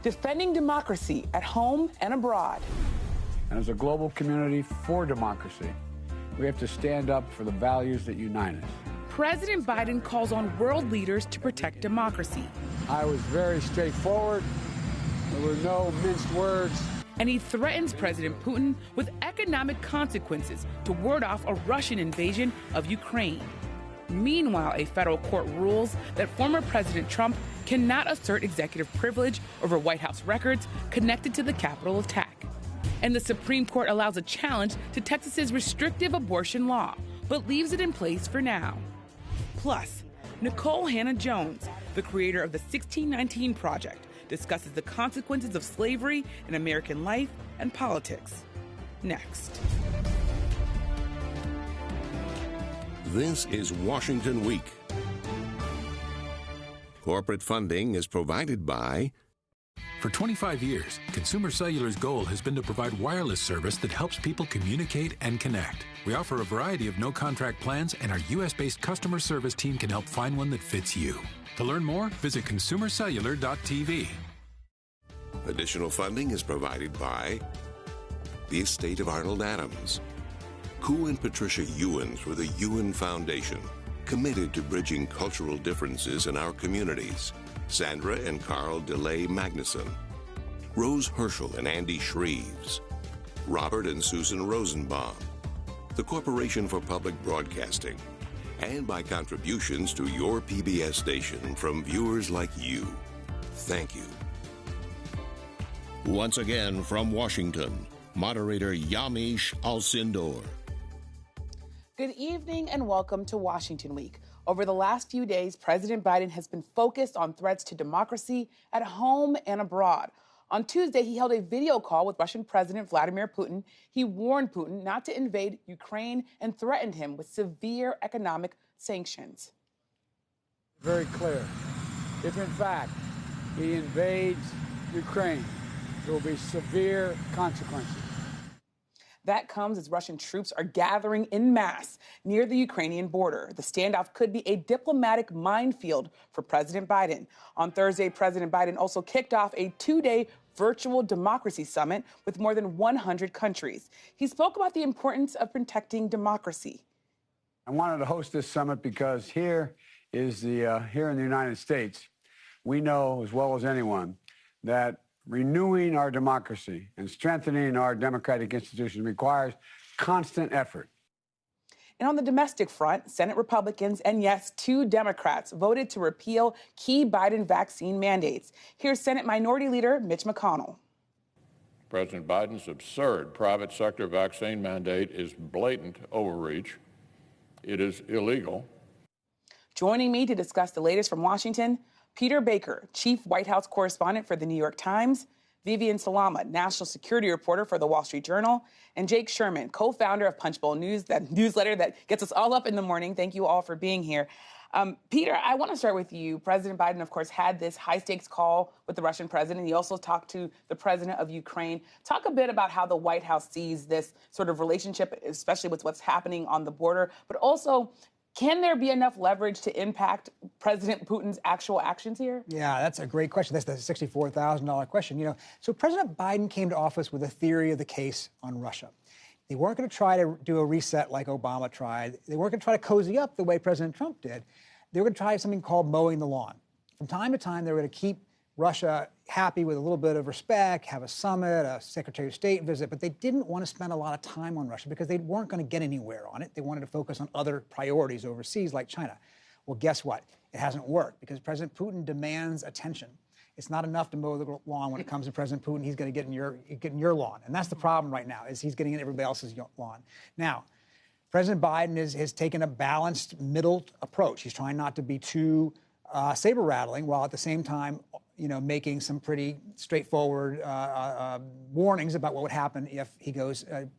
defending democracy at home and abroad. And as a global community for democracy, we have to stand up for the values that unite us. President Biden calls on world leaders to protect democracy. I was very straightforward. There were no minced words. And he threatens President Putin with economic consequences to ward off a Russian invasion of Ukraine. Meanwhile, a federal court rules that former President Trump cannot assert executive privilege over White House records connected to the Capitol attack. And the Supreme Court allows a challenge to Texas's restrictive abortion law, but leaves it in place for now. Plus, Nicole Hannah-Jones, the creator of the 1619 Project, discusses the consequences of slavery in American life and politics. Next. This is Washington Week. Corporate funding is provided by... For 25 years, Consumer Cellular's goal has been to provide wireless service that helps people communicate and connect. We offer a variety of no-contract plans, and our U.S.-based customer service team can help find one that fits you. To learn more, visit consumercellular.tv. Additional funding is provided by the estate of Arnold Adams, Koo and Patricia YUEN through the YUEN Foundation, committed to bridging cultural differences in our communities. Sandra and Carl DeLay Magnuson, Rose HIRSCHEL and Andy SHREEVES, Robert and Susan Rosenbaum, the Corporation for Public Broadcasting, and by contributions to your PBS station from viewers like you. Thank you. Once again from Washington, moderator Yamiche Alcindor. Good evening and welcome to Washington Week. Over the last few days, President Biden has been focused on threats to democracy at home and abroad. On Tuesday, he held a video call with Russian President Vladimir Putin. He warned Putin not to invade Ukraine and threatened him with severe economic sanctions. Very clear. If, in fact, he invades Ukraine, there will be severe consequences. That comes as Russian troops are gathering en masse near the Ukrainian border. The standoff could be a diplomatic minefield for President Biden. On Thursday, President Biden also kicked off a two-day virtual democracy summit with more than 100 countries. He spoke about the importance of protecting democracy. I wanted to host this summit because here in the United States, we know as well as anyone that renewing our democracy and strengthening our democratic institutions requires constant effort. And on the domestic front, Senate Republicans and, yes, 2 Democrats voted to repeal key Biden vaccine mandates. Here's Senate Minority Leader Mitch McConnell. President Biden's absurd private sector vaccine mandate is blatant overreach. It is illegal. Joining me to discuss the latest from Washington, Peter Baker, Chief White House Correspondent for The New York Times, Vivian Salama, National Security Reporter for The Wall Street Journal, and Jake Sherman, co-founder of Punchbowl News, that newsletter that gets us all up in the morning. Thank you all for being here. Peter, I want to start with you. President Biden, of course, had this high-stakes call with the Russian president. He also talked to the president of Ukraine. Talk a bit about how the White House sees this sort of relationship, especially with what's happening on the border, but also, can there be enough leverage to impact President Putin's actual actions here? Yeah, that's a great question. That's the $64,000 question. You know, so President Biden came to office with a theory of the case on Russia. They weren't going to try to do a reset like Obama tried. They weren't going to try to cozy up the way President Trump did. They were going to try something called mowing the lawn. From time to time, they were going to keep Russia happy with a little bit of respect, have a summit, a Secretary of State visit, but they didn't want to spend a lot of time on Russia because they weren't going to get anywhere on it. They wanted to focus on other priorities overseas like China. Well, guess what? It hasn't worked because President Putin demands attention. It's not enough to mow the lawn when it comes to President Putin. He's going to get in your lawn. And that's the problem right now, is he's getting in everybody else's lawn. Now, President Biden has taken a balanced middle approach. He's trying not to be too saber-rattling while at the same time, you know, making some pretty straightforward warnings about what would happen if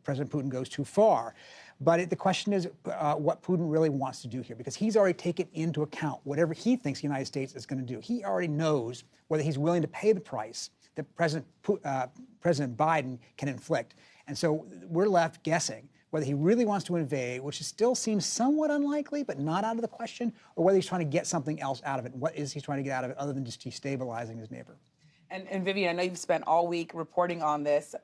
President Putin goes too far. But the question is what Putin really wants to do here, because he's already taken into account whatever he thinks the United States is going to do. He already knows whether he's willing to pay the price that President Biden can inflict. And so we're left guessing whether he really wants to invade, which still seems somewhat unlikely, but not out of the question, or whether he's trying to get something else out of it. What is he trying to get out of it other than just destabilizing his neighbor? And Vivian, I know you've spent all week reporting on this.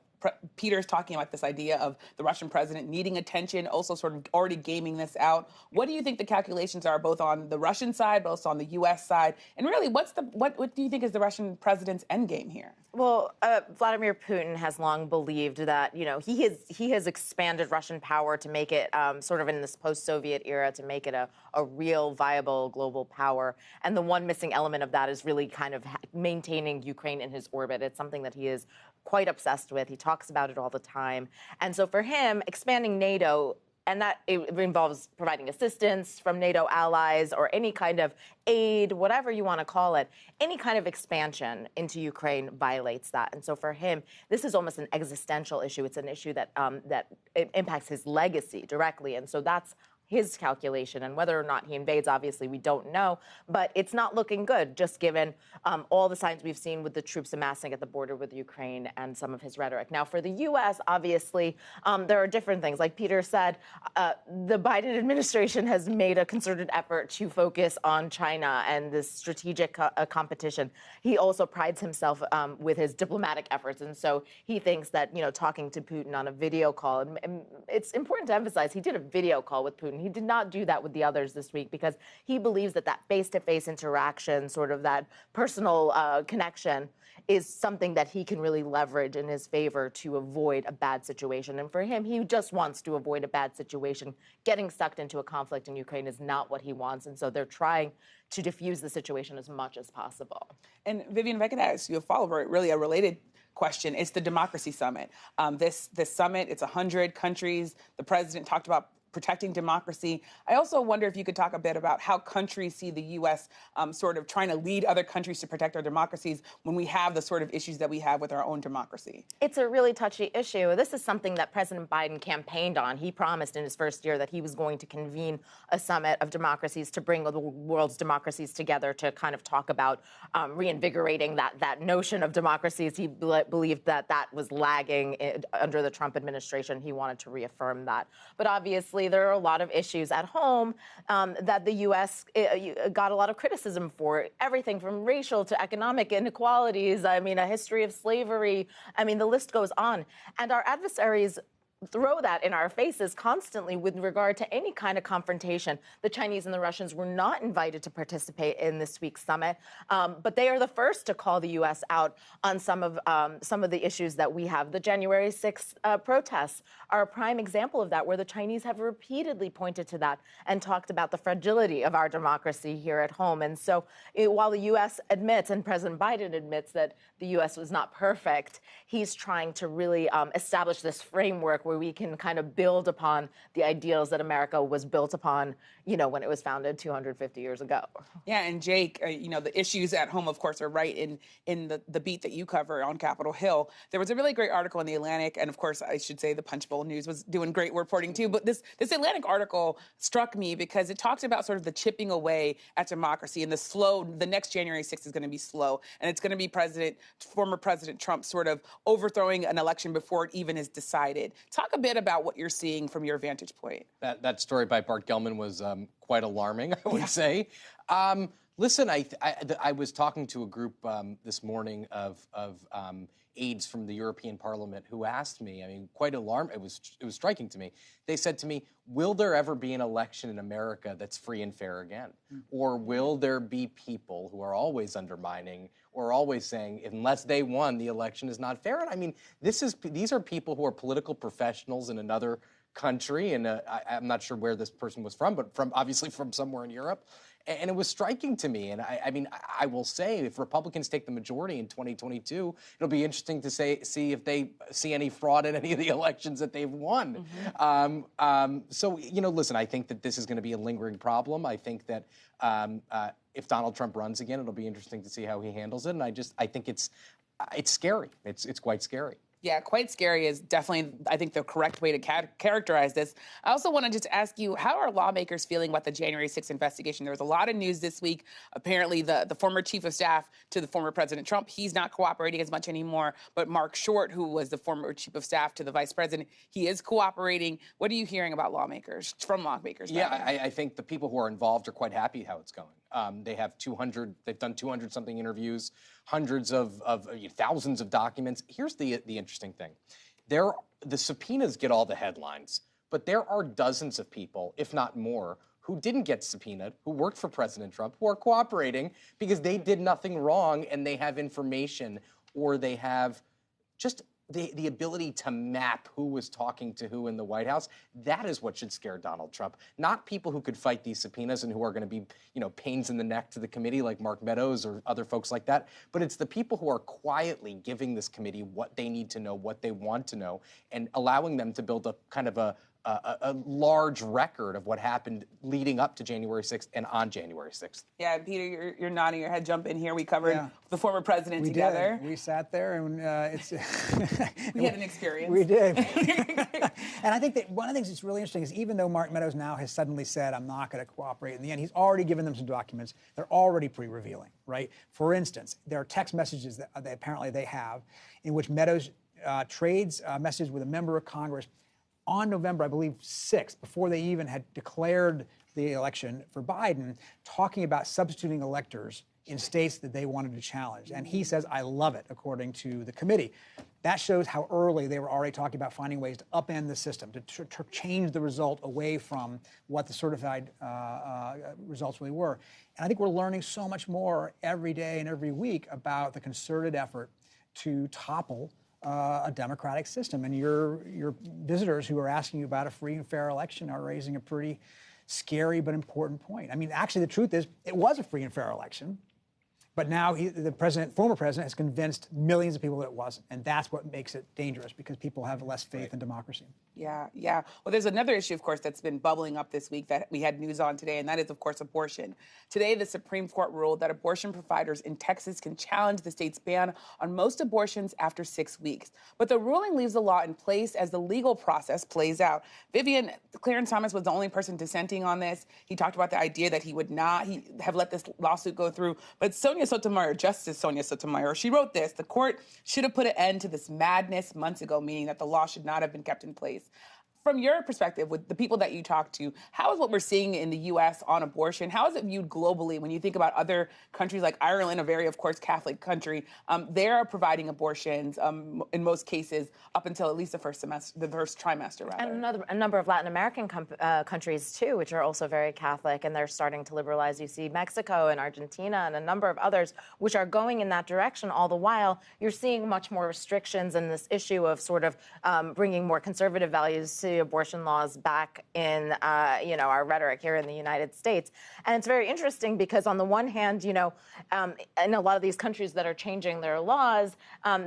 Peter's talking about this idea of the Russian president needing attention, also sort of already gaming this out. What do you think the calculations are, both on the Russian side, but also on the U.S. side? And really, what do you think is the Russian president's endgame here? Well, Vladimir Putin has long believed that, he has expanded Russian power to make it sort of in this post-Soviet era to make it a real viable global power. And the one missing element of that is really kind of maintaining Ukraine in his orbit. It's something that he is quite obsessed with. He talks about it all the time. And so for him, expanding NATO, and that it involves providing assistance from NATO allies or any kind of aid, whatever you want to call it, any kind of expansion into Ukraine violates that. And so for him, this is almost an existential issue. It's an issue that it impacts his legacy directly. And so that's his calculation, and whether or not he invades, obviously, we don't know. But it's not looking good, just given all the signs we've seen with the troops amassing at the border with Ukraine and some of his rhetoric. Now, for the U.S., obviously, there are different things. Like Peter said, the Biden administration has made a concerted effort to focus on China and this strategic competition. He also prides himself with his diplomatic efforts. And so he thinks that, talking to Putin on a video call, and it's important to emphasize, he did a video call with Putin. He did not do that with the others this week because he believes that face-to-face interaction, sort of that personal connection, is something that he can really leverage in his favor to avoid a bad situation. And for him, he just wants to avoid a bad situation. Getting sucked into a conflict in Ukraine is not what he wants. And so they're trying to diffuse the situation as much as possible. And Vivian, if I could ask you a follow-up, really a related question. It's the Democracy Summit. This summit, it's 100 countries. The president talked about protecting democracy. I also wonder if you could talk a bit about how countries see the U.S. Sort of trying to lead other countries to protect our democracies when we have the sort of issues that we have with our own democracy. It's a really touchy issue. This is something that President Biden campaigned on. He promised in his first year that he was going to convene a summit of democracies to bring the world's democracies together to kind of talk about reinvigorating that notion of democracies. He believed that was lagging under the Trump administration. He wanted to reaffirm that. But obviously, there are a lot of issues at home that the U.S. Got a lot of criticism for. Everything from racial to economic inequalities, a history of slavery. The list goes on. And our adversaries throw that in our faces constantly with regard to any kind of confrontation. The Chinese and the Russians were not invited to participate in this week's summit, but they are the first to call the U.S. out on some of the issues that we have. The January 6th protests are a prime example of that, where the Chinese have repeatedly pointed to that and talked about the fragility of our democracy here at home. And so while the U.S. admits, and President Biden admits, that the U.S. was not perfect, he's trying to really establish this framework where we can kind of build upon the ideals that America was built upon, when it was founded 250 years ago. Yeah, and Jake, the issues at home, of course, are right in the beat that you cover on Capitol Hill. There was a really great article in The Atlantic, and of course, I should say the Punch Bowl News was doing great reporting too, but this Atlantic article struck me because it talked about sort of the chipping away at democracy and the next January 6th is going to be slow, and it's going to be former President Trump sort of overthrowing an election before it even is decided. Talk a bit about what you're seeing from your vantage point. That story by Bart Gellman was quite alarming, I would say. Listen, I was talking to a group this morning of aides from the European Parliament who asked me, quite alarmed, it was striking to me. They said to me, will there ever be an election in America that's free and fair again? Or will there be people who are always undermining or always saying, unless they won, the election is not fair? And these are people who are political professionals in another country, and I'm not sure where this person was from, but obviously from somewhere in Europe. And it was striking to me. And I will say, if Republicans take the majority in 2022, it'll be interesting to see if they see any fraud in any of the elections that they've won. So, listen, I think that this is going to be a lingering problem. I think that if Donald Trump runs again, it'll be interesting to see how he handles it. And I think it's scary. It's quite scary. Yeah, quite scary is definitely, I think, the correct way to characterize this. I also want to just ask you, how are lawmakers feeling about the January 6th investigation? There was a lot of news this week. Apparently, the former chief of staff to the former President Trump, he's not cooperating as much anymore. But Mark Short, who was the former chief of staff to the vice president, he is cooperating. What are you hearing about from lawmakers? Yeah, I think the people who are involved are quite happy how it's going. They have 200. They've done 200 something interviews, hundreds of thousands of documents. Here's the interesting thing: the subpoenas get all the headlines, but there are dozens of people, if not more, who didn't get subpoenaed, who worked for President Trump, who are cooperating because they did nothing wrong and they have information, or they have just the ability to map who was talking to who in the White House. That is what should scare Donald Trump, not people who could fight these subpoenas and who are going to be, pains in the neck to the committee like Mark Meadows or other folks like that. But it's the people who are quietly giving this committee what they need to know, what they want to know, and allowing them to build a kind of a large record of what happened leading up to January 6th and on January 6th. Yeah, Peter, you're nodding your head. Jump in here. We covered the former president together. We sat there, and it's we had an experience. We did. And I think that one of the things that's really interesting is even though Mark Meadows now has suddenly said, I'm not going to cooperate, in the end, he's already given them some documents. They're already pretty revealing, right? For instance, there are text messages that apparently they have in which Meadows trades messages with a member of Congress on November, I believe, 6th, before they even had declared the election for Biden, talking about substituting electors in states that they wanted to challenge. And he says, I love it, according to the committee. That shows how early they were already talking about finding ways to upend the system, to change the result away from what the certified results really were. And I think we're learning so much more every day and every week about the concerted effort to topple a democratic system. And your visitors who are asking you about a free and fair election are raising a pretty scary but important point. I mean, actually, the truth is it was a free and fair election. But now the former president, has convinced millions of people that it wasn't. And that's what makes it dangerous, because people have less faith in democracy. Yeah. Well, there's another issue, of course, that's been bubbling up this week that we had news on today, and that is, of course, abortion. Today, the Supreme Court ruled that abortion providers in Texas can challenge the state's ban on most abortions after 6 weeks. But the ruling leaves the law in place as the legal process plays out. Vivian, Clarence Thomas was the only person dissenting on this. He talked about the idea that he would not have let this lawsuit go through. But Justice Sonia Sotomayor, she wrote this: the court should have put an end to this madness months ago, meaning that the law should not have been kept in place. From your perspective, with the people that you talk to, how is what we're seeing in the U.S. on abortion, how is it viewed globally when you think about other countries like Ireland, a very, of course, Catholic country? They are providing abortions in most cases up until at least the first trimester, rather. And a number of Latin American countries, too, which are also very Catholic, and they're starting to liberalize. You see Mexico and Argentina and a number of others which are going in that direction. All the while, you're seeing much more restrictions and this issue of sort of bringing more conservative values to abortion laws back in, our rhetoric here in the United States. And it's very interesting because on the one hand, in a lot of these countries that are changing their laws,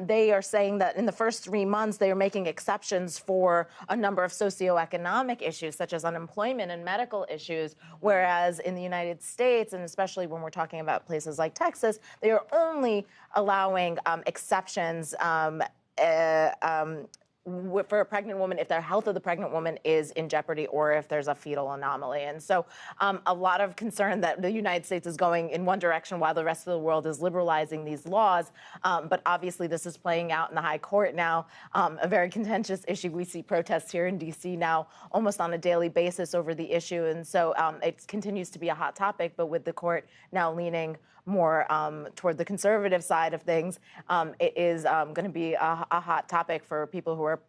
they are saying that in the first 3 months, they are making exceptions for a number of socioeconomic issues, such as unemployment and medical issues, whereas in the United States, and especially when we're talking about places like Texas, they are only allowing exceptions for a pregnant woman if the health of the pregnant woman is in jeopardy or if there's a fetal anomaly. And so a lot of concern that the United States is going in one direction while the rest of the world is liberalizing these laws. But obviously this is playing out in the high court now, a very contentious issue. We see protests here in D.C. now almost on a daily basis over the issue. And so it continues to be a hot topic, but with the court now leaning more toward the conservative side of things, it is going to be a hot topic for people who are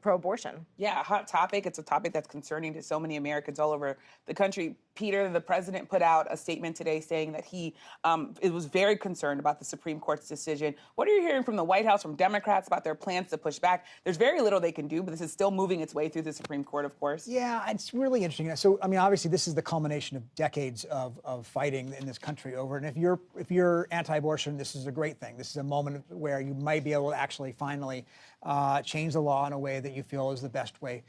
pro-abortion. Yeah, a hot topic. It's a topic that's concerning to so many Americans all over the country. Peter, the president put out a statement today saying that he was very concerned about the Supreme Court's decision. What are you hearing from the White House, from Democrats, about their plans to push back? There's very little they can do, but this is still moving its way through the Supreme Court, of course. Yeah, it's really interesting. So, I mean, obviously, this is the culmination of decades of fighting in this country over it. And if you're anti-abortion, this is a great thing. This is a moment where you might be able to actually finally change the law in a way that you feel is the best way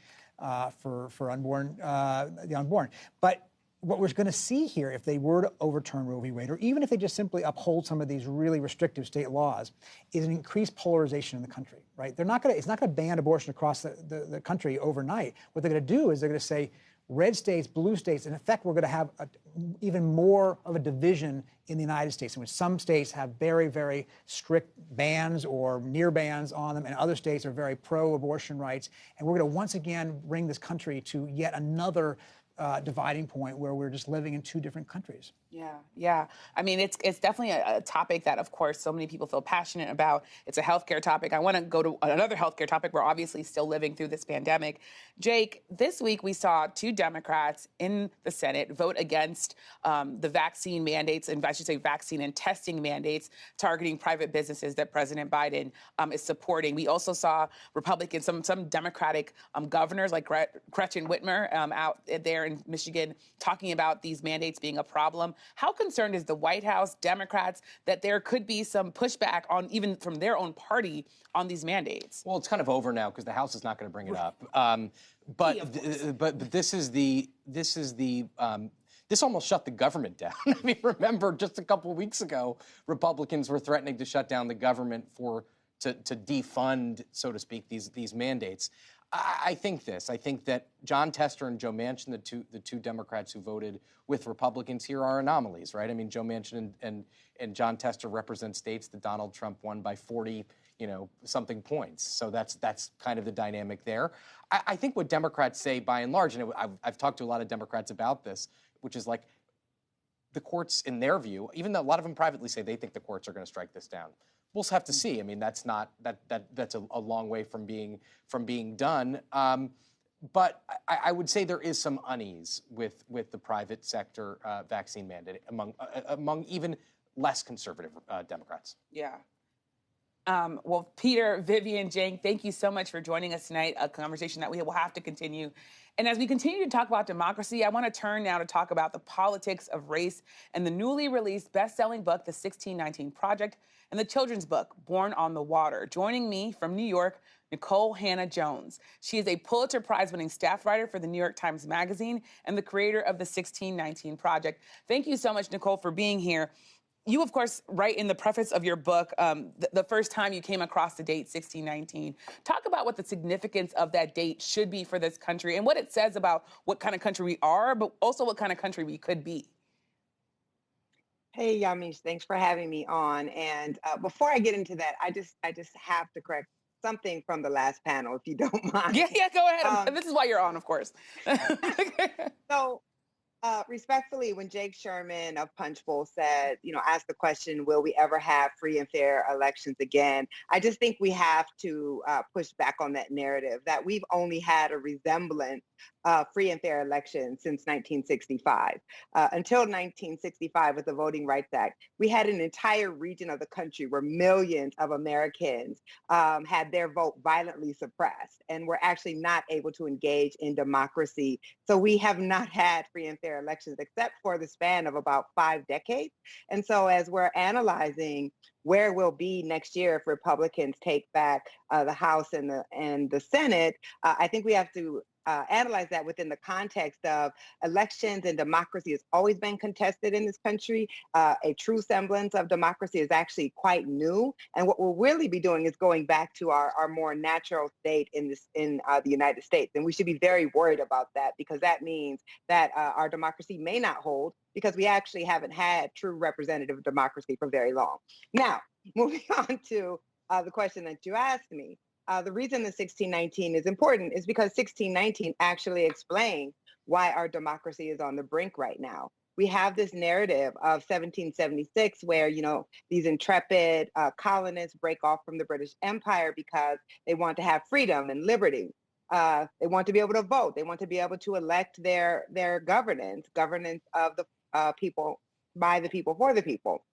for the unborn. But what we're going to see here, if they were to overturn Roe v. Wade, or even if they just simply uphold some of these really restrictive state laws, is an increased polarization in the country, right? It's not going to ban abortion across the country overnight. What they're going to do is they're going to say, red states, blue states, in effect, we're going to have even more of a division in the United States, in which some states have very, very strict bans or near bans on them, and other states are very pro-abortion rights. And we're going to once again bring this country to yet another dividing point where we're just living in two different countries. Yeah. I mean, it's definitely a topic that, of course, so many people feel passionate about. It's a healthcare topic. I want to go to another healthcare topic. We're obviously still living through this pandemic. Jake, this week we saw 2 Democrats in the Senate vote against the vaccine mandates, and I should say vaccine and testing mandates targeting private businesses that President Biden is supporting. We also saw Republicans, some Democratic governors like Gretchen Whitmer out there in Michigan talking about these mandates being a problem. How concerned is the White House, Democrats, that there could be some pushback on even from their own party on these mandates? Well, it's kind of over now because the House is not going to bring it up. But this almost shut the government down. I mean, remember just a couple of weeks ago, Republicans were threatening to shut down the government to defund, so to speak, these mandates. I think that John Tester and Joe Manchin, the two Democrats who voted with Republicans here, are anomalies, right? I mean, Joe Manchin and John Tester represent states that Donald Trump won by 40, something points. So that's kind of the dynamic there. I think what Democrats say, by and large, and I've talked to a lot of Democrats about this, which is like the courts, in their view, even though a lot of them privately say they think the courts are going to strike this down. We'll have to see. I mean, that's a long way from being done. But I would say there is some unease with the private sector vaccine mandate among even less conservative Democrats. Yeah. Well, Peter, Vivian, Jane, thank you so much for joining us tonight, a conversation that we will have to continue. And as we continue to talk about democracy, I want to turn now to talk about the politics of race and the newly released best-selling book, The 1619 Project, and the children's book, Born on the Water. Joining me from New York, Nicole Hannah-Jones. She is a Pulitzer Prize-winning staff writer for the New York Times Magazine and the creator of The 1619 Project. Thank you so much, Nicole, for being here. You, of course, write in the preface of your book the first time you came across the date 1619. Talk about what the significance of that date should be for this country and what it says about what kind of country we are, but also what kind of country we could be. Hey, Yamiche, thanks for having me on. And before I get into that, I just have to correct something from the last panel, if you don't mind. Yeah, go ahead. This is why you're on, of course. So, respectfully, when Jake Sherman of Punchbowl said, asked the question, will we ever have free and fair elections again? I just think we have to push back on that narrative that we've only had a resemblance of free and fair elections since 1965. Until 1965 with the Voting Rights Act, we had an entire region of the country where millions of Americans had their vote violently suppressed and were actually not able to engage in democracy. So we have not had free and fair elections except for the span of about 5 decades. And so as we're analyzing where we'll be next year if Republicans take back the House and the Senate, I think we have to analyze that within the context of elections, and democracy has always been contested in this country. A true semblance of democracy is actually quite new. And what we'll really be doing is going back to our more natural state in the United States. And we should be very worried about that, because that means that our democracy may not hold, because we actually haven't had true representative democracy for very long. Now, moving on to the question that you asked me. The reason the 1619 is important is because 1619 actually explains why our democracy is on the brink right now. We have this narrative of 1776 where, these intrepid colonists break off from the British Empire because they want to have freedom and liberty. They want to be able to vote. They want to be able to elect their governance of the people, by the people, for the people.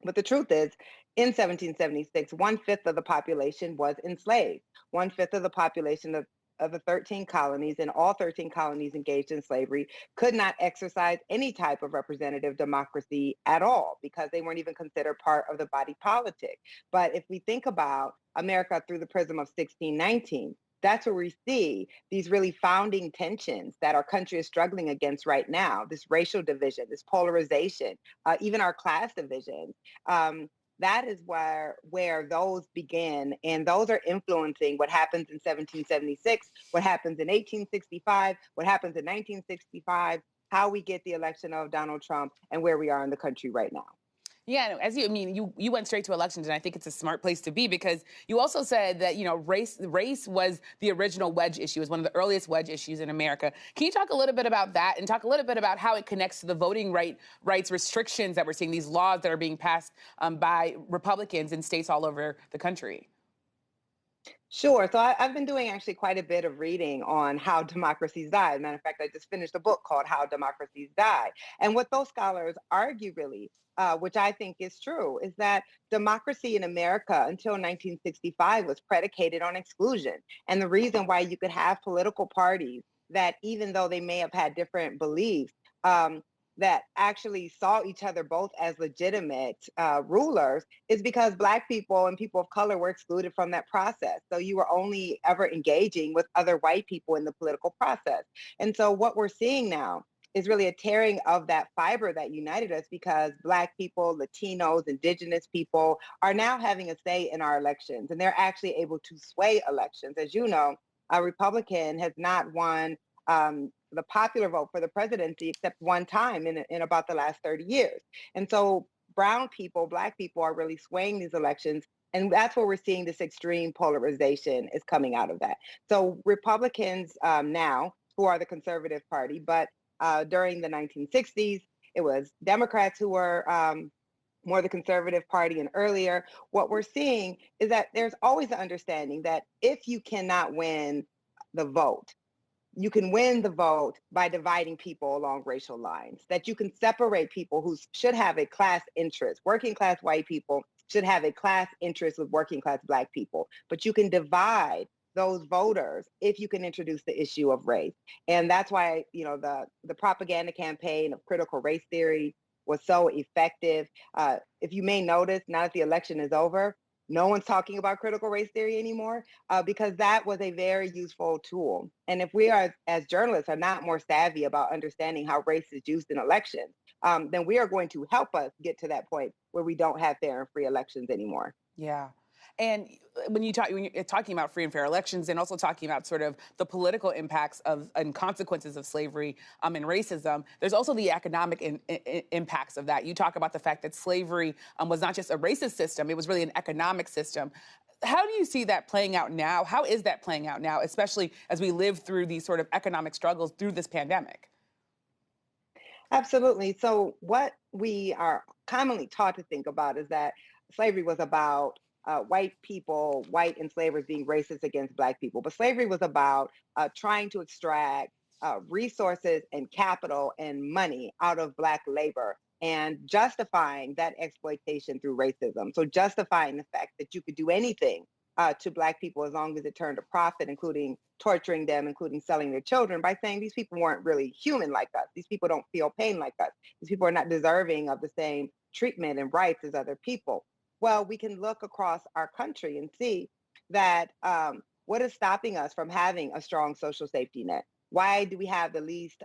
But the truth is, in 1776, 1/5 of the population was enslaved. 1/5 of the population of the 13 colonies, and all 13 colonies engaged in slavery, could not exercise any type of representative democracy at all, because they weren't even considered part of the body politic. But if we think about America through the prism of 1619, that's where we see these really founding tensions that our country is struggling against right now, this racial division, this polarization, even our class divisions. That is where those begin, and those are influencing what happens in 1776, what happens in 1865, what happens in 1965, how we get the election of Donald Trump, and where we are in the country right now. Yeah, as you, I mean, you went straight to elections, and I think it's a smart place to be because you also said that, you know, race was the original wedge issue, was one of the earliest wedge issues in America. Can you talk a little bit about that and talk a little bit about how it connects to the voting rights restrictions that we're seeing, these laws that are being passed by Republicans in states all over the country? Sure. So I've been doing actually quite a bit of reading on how democracies die. Matter of fact, I just finished a book called How Democracies Die. And what those scholars argue really, which I think is true, is that democracy in America until 1965 was predicated on exclusion. And the reason why you could have political parties that, even though they may have had different beliefs, that actually saw each other both as legitimate rulers is because Black people and people of color were excluded from that process. So you were only ever engaging with other white people in the political process. And so what we're seeing now is really a tearing of that fiber that united us, because Black people, Latinos, Indigenous people are now having a say in our elections, and they're actually able to sway elections. As you know, a Republican has not won the popular vote for the presidency except one time in about the last 30 years. And so brown people, Black people are really swaying these elections. And that's where we're seeing this extreme polarization is coming out of that. So Republicans now, who are the conservative party, but during the 1960s, it was Democrats who were more the conservative party, and earlier, what we're seeing is that there's always an understanding that if you cannot win the vote, you can win the vote by dividing people along racial lines, that you can separate people who should have a class interest. Working class white people should have a class interest with working class Black people, but you can divide those voters if you can introduce the issue of race. And that's why, you know, the propaganda campaign of critical race theory was so effective. If you may notice, now that the election is over, no one's talking about critical race theory anymore, because that was a very useful tool. And if we are, as journalists, are not more savvy about understanding how race is used in elections, then we are going to help us get to that point where we don't have fair and free elections anymore. Yeah. And when you're talking about free and fair elections, and also talking about sort of the political impacts of and consequences of slavery and racism, there's also the economic impacts of that. You talk about the fact that slavery was not just a racist system, it was really an economic system. How do you see that playing out now? How is that playing out now, especially as we live through these sort of economic struggles through this pandemic? Absolutely. So what we are commonly taught to think about is that slavery was about white people, white enslavers being racist against Black people. But slavery was about trying to extract resources and capital and money out of Black labor and justifying that exploitation through racism. So justifying the fact that you could do anything to Black people as long as it turned a profit, including torturing them, including selling their children, by saying these people weren't really human like us. These people don't feel pain like us. These people are not deserving of the same treatment and rights as other people. Well, we can look across our country and see that what is stopping us from having a strong social safety net? Why do we have the least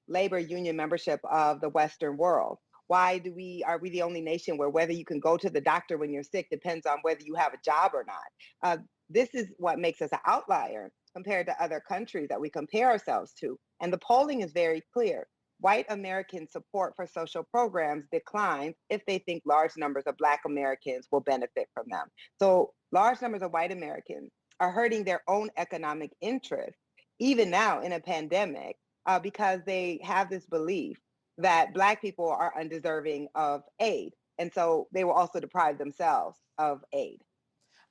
labor union membership of the Western world? Why are we the only nation where whether you can go to the doctor when you're sick depends on whether you have a job or not? This is what makes us an outlier compared to other countries that we compare ourselves to. And the polling is very clear. White American support for social programs declines if they think large numbers of Black Americans will benefit from them. So large numbers of white Americans are hurting their own economic interests, even now in a pandemic, because they have this belief that Black people are undeserving of aid. And so they will also deprive themselves of aid.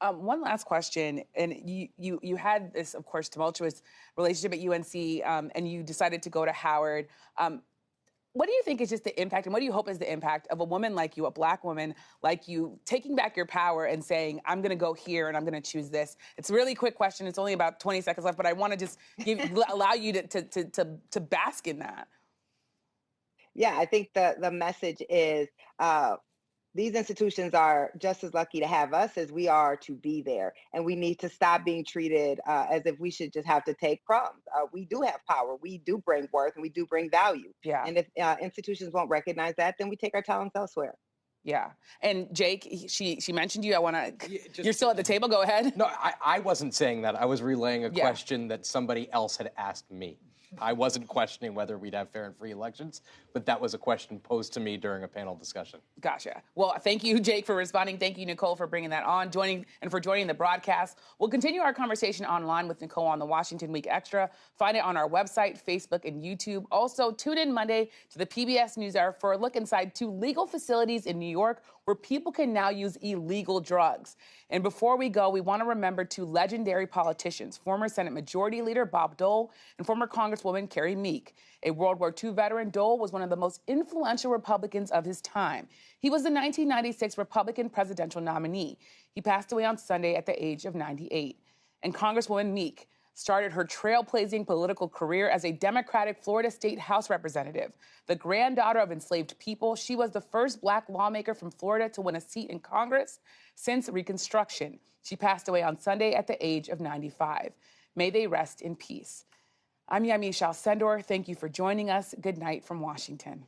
One last question, and you had this, of course, tumultuous relationship at UNC, and you decided to go to Howard. What do you think is just the impact, and what do you hope is the impact of a woman like you, a Black woman like you, taking back your power and saying, I'm going to go here and I'm going to choose this? It's a really quick question. It's only about 20 seconds left, but I want to just allow you to bask in that. Yeah, I think the message is these institutions are just as lucky to have us as we are to be there. And we need to stop being treated as if we should just have to take crumbs. We do have power. We do bring worth and we do bring value. Yeah. And if institutions won't recognize that, then we take our talents elsewhere. Yeah. And Jake, she mentioned you. I want to, you're still at the table. Go ahead. No, I wasn't saying that. I was relaying a question that somebody else had asked me. I wasn't questioning whether we'd have fair and free elections, but that was a question posed to me during a panel discussion. Gotcha. Well, thank you, Jake, for responding. Thank you, Nicole, for bringing that on, joining the broadcast. We'll continue our conversation online with Nicole on the Washington Week Extra. Find it on our website, Facebook, and YouTube. Also, tune in Monday to the PBS NewsHour for a look inside 2 legal facilities in New York where people can now use illegal drugs. And before we go, we want to remember 2 legendary politicians, former Senate Majority Leader Bob Dole and former Congresswoman Carrie Meek. A World War II veteran, Dole was one of the most influential Republicans of his time. He was the 1996 Republican presidential nominee. He passed away on Sunday at the age of 98. And Congresswoman Meek started her trailblazing political career as a Democratic Florida State House representative. The granddaughter of enslaved people, she was the first Black lawmaker from Florida to win a seat in Congress since Reconstruction. She passed away on Sunday at the age of 95. May they rest in peace. I'm Yamiche Alcindor. Thank you for joining us. Good night from Washington.